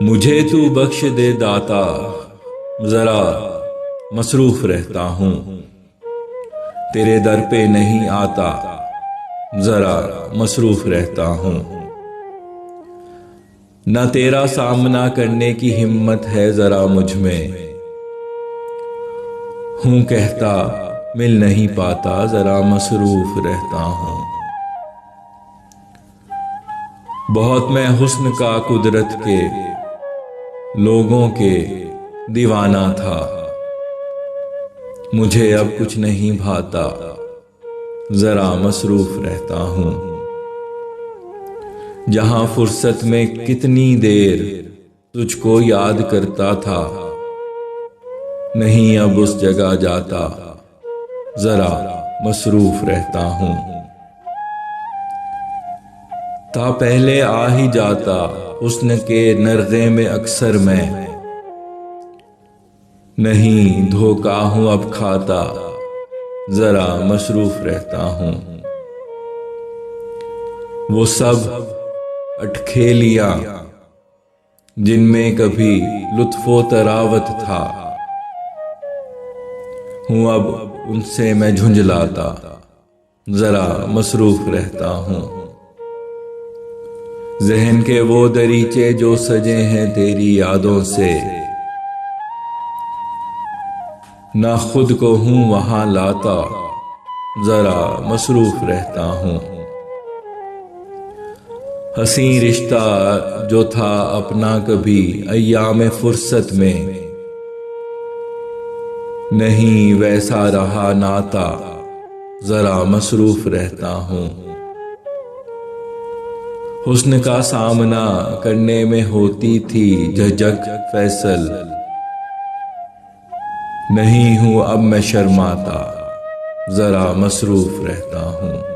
मुझे तू बख्श दे दाता, जरा मसरूफ रहता हूँ। तेरे दर पे नहीं आता, जरा मसरूफ रहता हूँ। न तेरा सामना करने की हिम्मत है जरा मुझ में, हूँ कहता मिल नहीं पाता, जरा मसरूफ रहता हूँ। बहुत मैं हुस्न का कुदरत के लोगों के दीवाना था, मुझे अब कुछ नहीं भाता, जरा मसरूफ रहता हूँ। जहां फुर्सत में कितनी देर तुझको याद करता था, नहीं अब उस जगह जाता, जरा मसरूफ रहता हूँ। था पहले आ ही जाता हुस्न के नर्गे में अक्सर मैं, नहीं धोखा हूं अब खाता, जरा मसरूफ रहता हूं। वो सब अटखेलियां जिनमें कभी लुत्फो तरावत था, हूं अब उनसे मैं झुंझलाता, जरा मसरूफ रहता हूं। ज़हन के वो दरीचे जो सजे हैं तेरी यादों से, ना खुद को हूं वहां लाता, जरा मसरूफ रहता हूं। हसी रिश्ता जो था अपना कभी अय्याम फुर्सत में, नहीं वैसा रहा नाता, जरा मसरूफ रहता हूं। हुस्न का सामना करने में होती थी झिझक फैसल, नहीं हूं अब मैं शर्माता, जरा मसरूफ रहता हूं।